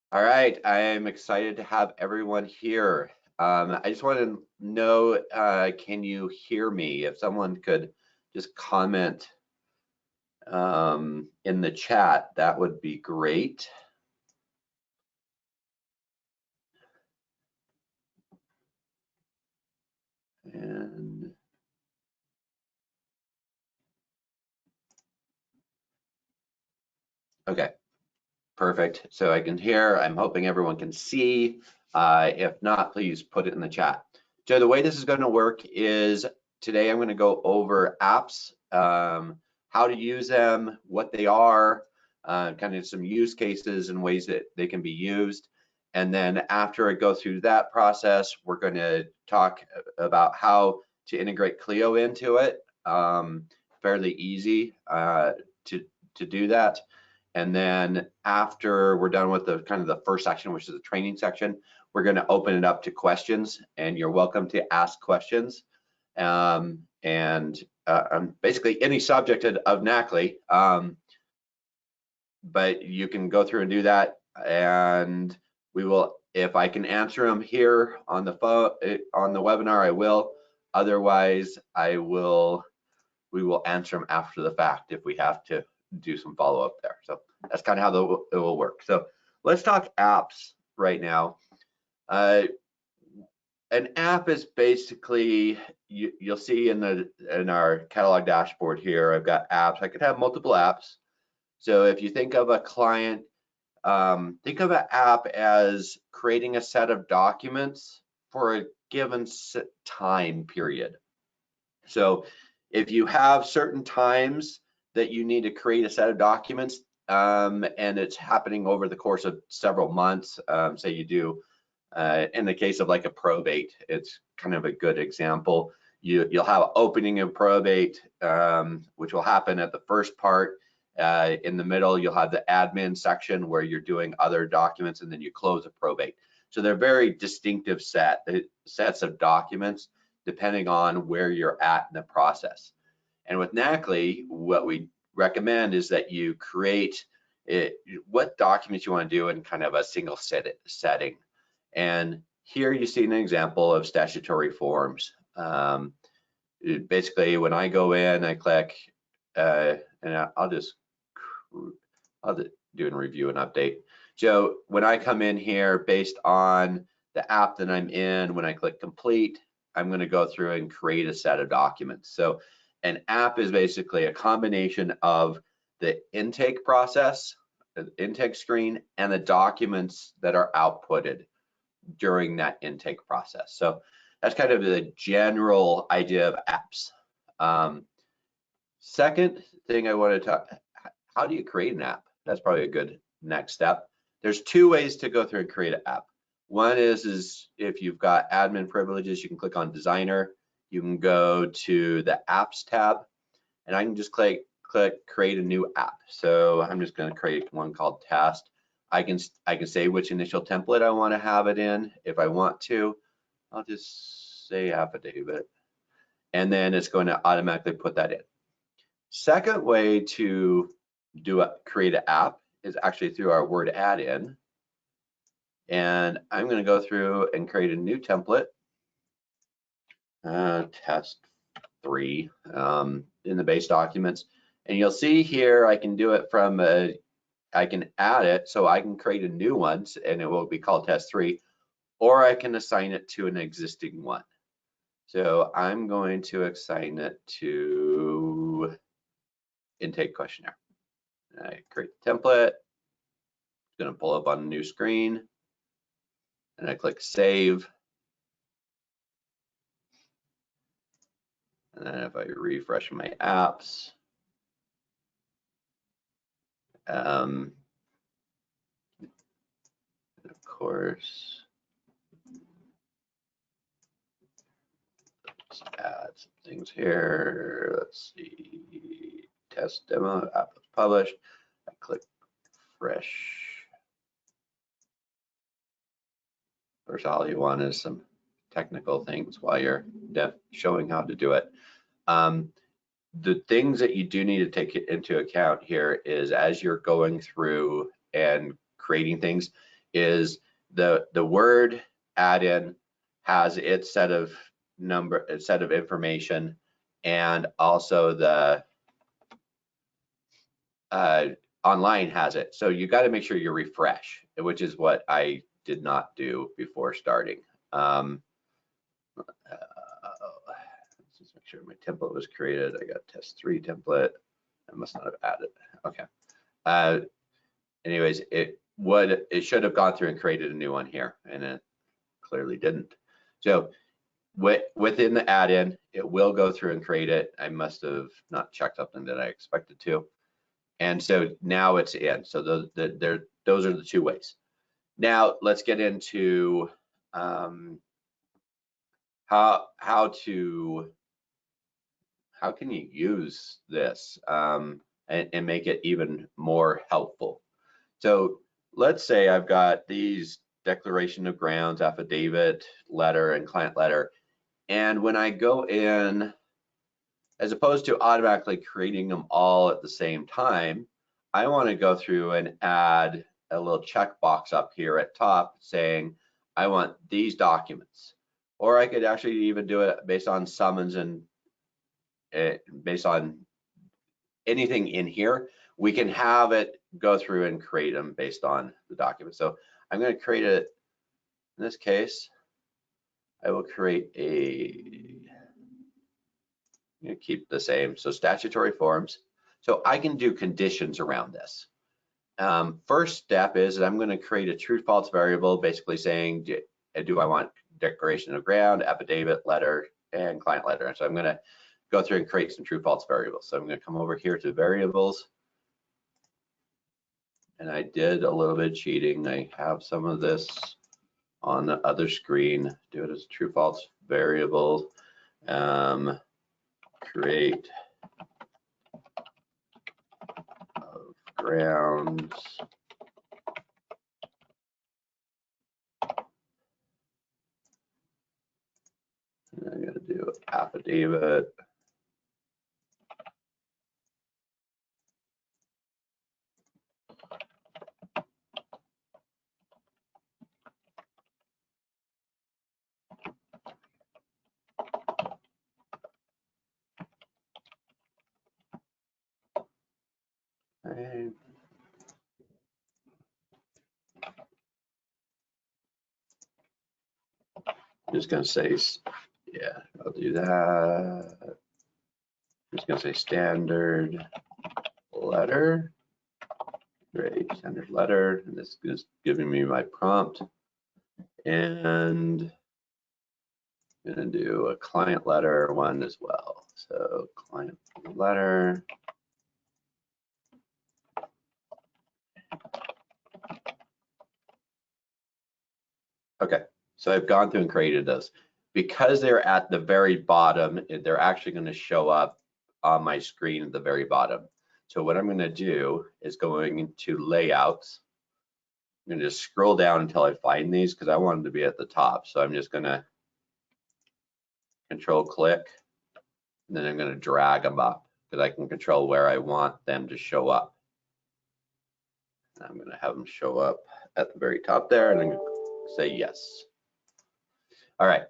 All right, I am excited to have everyone here. I just want to know, can you hear me? If someone could just comment in the chat, that would be great. And okay, perfect. So I can hear. I'm hoping everyone can see. If not, please put it in the chat. So the way this is going to work is today I'm going to go over apps, how to use them, what they are, kind of some use cases and ways that they can be used. And then after I go through that process, we're going to talk about how to integrate Clio into it. Fairly easy to do that. And then after we're done with the kind of the first section, which is the training section, we're going to open it up to questions, and you're welcome to ask questions. Basically any subject of Knackly, but you can go through and do that, and we will, if I can answer them here on the phone, on the webinar, I will. Otherwise, we will answer them after the fact if we have to do some follow-up there. So that's kind of how it will work. So let's talk apps right now. An app is basically, you'll see in our catalog dashboard here, I've got apps. I could have multiple apps. So if you think of a client, think of an app as creating a set of documents for a given time period. So if you have certain times that you need to create a set of documents, and it's happening over the course of several months, say you do, in the case of like a probate, it's kind of a good example. You'll have opening of probate, which will happen at the first part. In the middle, you'll have the admin section where you're doing other documents, and then you close a probate. So they're very distinctive sets of documents depending on where you're at in the process. And with Knackly, what we recommend is that you create what documents you want to do in kind of a single setting. And here you see an example of statutory forms. Basically, when I go in, I click, and I'll do a review and update. So when I come in here, based on the app that I'm in, when I click complete, I'm going to go through and create a set of documents. So an app is basically a combination of the intake process, the intake screen, and the documents that are outputted during that intake process. So that's kind of the general idea of apps. Second thing I want to talk, how do you create an app? That's probably a good next step. There's two ways to go through and create an app. One is if you've got admin privileges, you can click on designer. You can go to the apps tab, and I can just click create a new app. So I'm just going to create one called test. I can say which initial template I want to have it in. If I want to, I'll just say affidavit, and then it's going to automatically put that in. Second way to create an app is actually through our Word add-in. And I'm going to go through and create a new template, test 3, in the base documents. And you'll see here I can do it from I can add it, so I can create a new one, and it will be called test 3, or I can assign it to an existing one. So I'm going to assign it to intake questionnaire. I create the template. It's going to pull up on a new screen, and I click save. And then if I refresh my apps, of course, let's add some things here. Let's see, test demo, app was published. I click refresh. First, all you want is some technical things while you're showing how to do it. The things that you do need to take into account here is as you're going through and creating things, is the Word add-in has its set of information, and also the online has it. So you got to make sure you refresh, which is what I did not do before starting. Let's just make sure my template was created. I got test 3 template. I must not have added. Okay. Anyways, it should have gone through and created a new one here, and it clearly didn't. So within the add-in, it will go through and create it. I must have not checked something that I expected to. And so now it's in. So those are the 2 ways. Now let's get into how can you use this and make it even more helpful. So let's say I've got these declaration of grounds, affidavit, letter, and client letter. And when I go in, as opposed to automatically creating them all at the same time, I want to go through and add a little checkbox up here at top saying, I want these documents. Or I could actually even do it based on summons and based on anything in here. We can have it go through and create them based on the document. So I'm going to create it. In this case, I will create keep the same. So statutory forms. So I can do conditions around this. First step is that I'm going to create a true false variable, basically saying, do I want declaration of ground, affidavit, letter, and client letter. And so I'm going to go through and create some true false variables. So I'm going to come over here to variables. And I did a little bit of cheating. I have some of this on the other screen. Do it as true false variable. Create of grounds. And I'm going to do affidavit. I'm just going to say, yeah, I'll do that. I'm just going to say standard letter. Great, standard letter. And this is giving me my prompt. And I'm going to do a client letter one as well. So client letter. Okay, so I've gone through and created those. Because they're at the very bottom, they're actually going to show up on my screen at the very bottom. So what I'm going to do is going into layouts. I'm going to just scroll down until I find these because I want them to be at the top. So I'm just going to control click, and then I'm going to drag them up because I can control where I want them to show up. And I'm going to have them show up at the very top there, and I'm going to say yes. All right,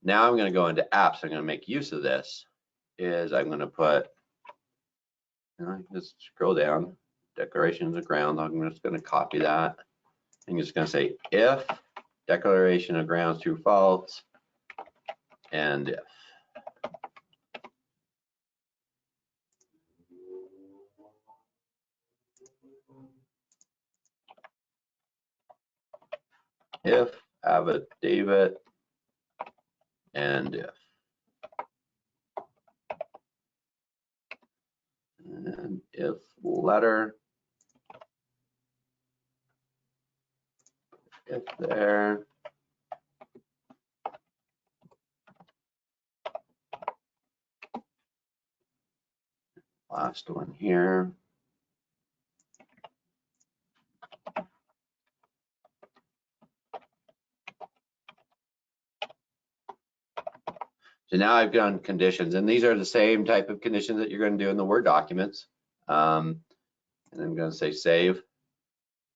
now I'm going to go into apps. I'm going to make use of this. I'm going to put, just scroll down, declarations of grounds. I'm just going to copy that. I'm just going to say if declaration of grounds true false, and if affidavit, and if letter, if there, last one here. So now I've done conditions, and these are the same type of conditions that you're going to do in the Word documents. And I'm going to say save.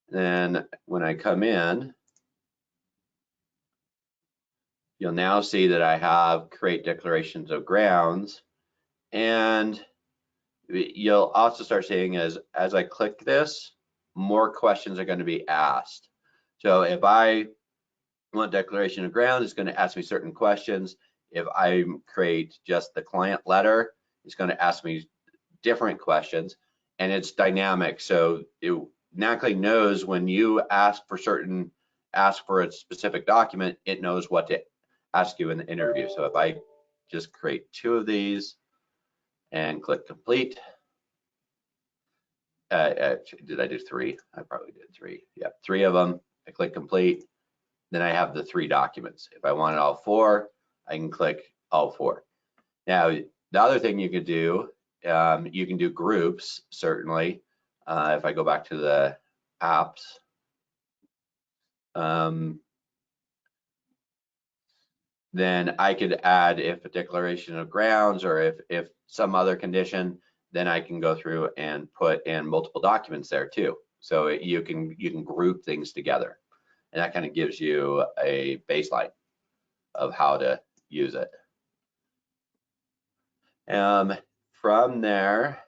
Then when I come in, you'll now see that I have create declarations of grounds, and you'll also start seeing as I click this, more questions are going to be asked. So if I want declaration of grounds, it's going to ask me certain questions. If I create just the client letter, it's going to ask me different questions, and it's dynamic. So Knackly knows when you ask for a specific document, it knows what to ask you in the interview. So if I just create 2 of these and click complete, did I do 3? I probably did 3. Yeah, 3 of them. I click complete. Then I have the 3 documents. If I wanted all 4, I can click all 4. Now, the other thing you could do, you can do groups, certainly. If I go back to the apps, then I could add if a declaration of grounds or if some other condition, then I can go through and put in multiple documents there too. So you can group things together, and that kind of gives you a baseline of how to use it. From there,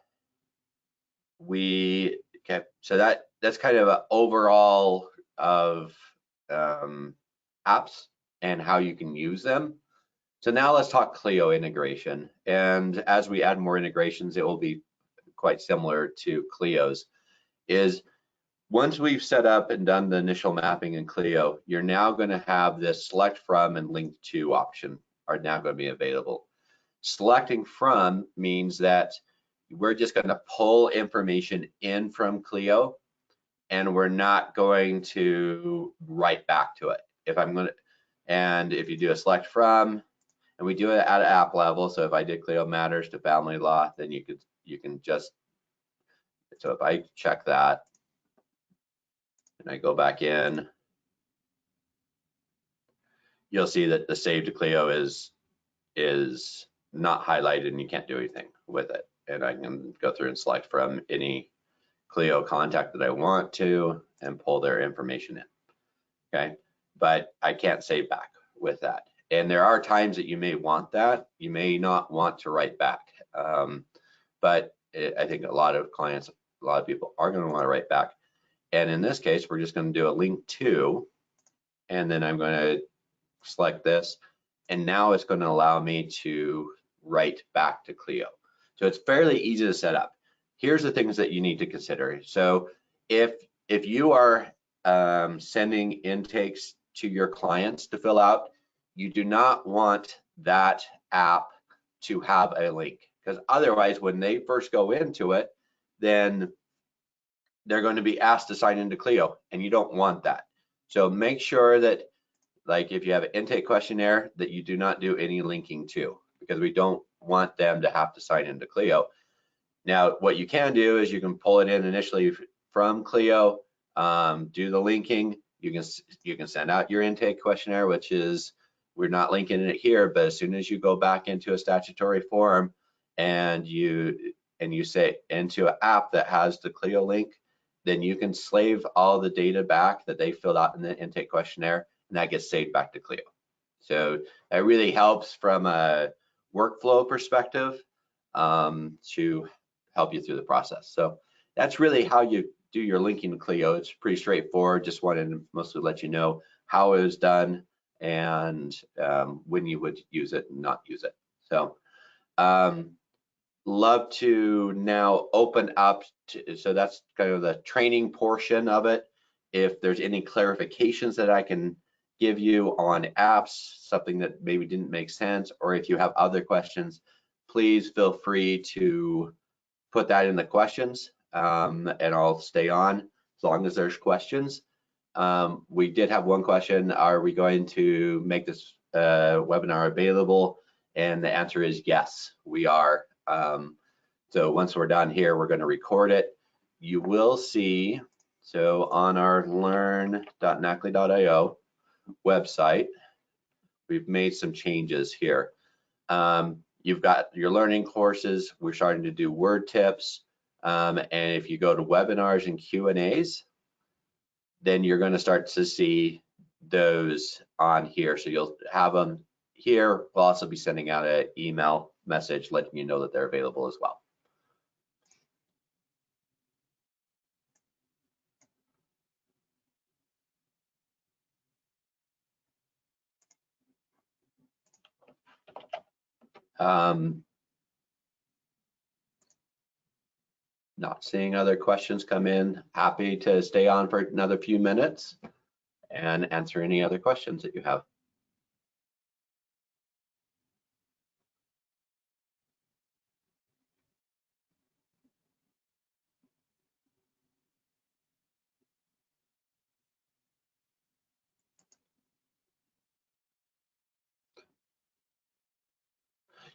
so that's kind of an overall of apps and how you can use them. So now let's talk Clio integration. And as we add more integrations, it will be quite similar to Clio's. Is once we've set up and done the initial mapping in Clio, you're now going to have this select from and link to option are now going to be available. Selecting from means that we're just going to pull information in from Clio, and we're not going to write back to it. If you do a select from, and we do it at an app level, so if I did Clio Matters to Family Law, then you can just, so if I check that, and I go back in, you'll see that the save to Clio is not highlighted and you can't do anything with it. And I can go through and select from any Clio contact that I want to and pull their information in, okay? But I can't save back with that. And there are times that you may want that. You may not want to write back. But I think a lot of clients, a lot of people are going to want to write back. And in this case, we're just going to do a link to, and then I'm going to select this. And now it's going to allow me to write back to Clio. So it's fairly easy to set up. Here's the things that you need to consider. So if you are sending intakes to your clients to fill out, you do not want that app to have a link, because otherwise when they first go into it, then they're going to be asked to sign into Clio, and you don't want that. So make sure that, like if you have an intake questionnaire, that you do not do any linking to, because we don't want them to have to sign into Clio. Now, what you can do is you can pull it in initially from Clio, do the linking. You can send out your intake questionnaire, which is, we're not linking it here, but as soon as you go back into a statutory form and you say into an app that has the Clio link, then you can slave all the data back that they filled out in the intake questionnaire, and that gets saved back to Clio. So that really helps from a workflow perspective to help you through the process. So that's really how you do your linking to Clio. It's pretty straightforward. Just wanted to mostly let you know how it was done and when you would use it and not use it. So love to now open up so that's kind of the training portion of it. If there's any clarifications that I can give you on apps, something that maybe didn't make sense, or if you have other questions, please feel free to put that in the questions, and I'll stay on as long as there's questions. We did have one question: are we going to make this webinar available? And the answer is yes, we are. So once we're done here, we're going to record it. You will see, so on our learn.knackly.io website, we've made some changes here. You've got your learning courses. We're starting to do word tips. And if you go to webinars and Q&As, then you're going to start to see those on here. So you'll have them here. We'll also be sending out an email message letting you know that they're available as well. Not seeing other questions come in. Happy to stay on for another few minutes and answer any other questions that you have.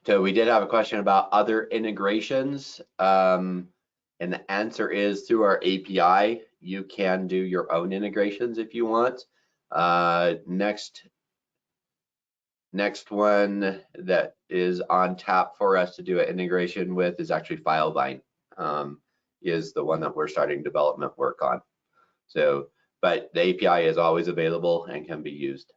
So we did have a question about other integrations, and the answer is through our API, you can do your own integrations if you want. Next one that is on tap for us to do an integration with is actually FileVine, is the one that we're starting development work on. So, but the API is always available and can be used.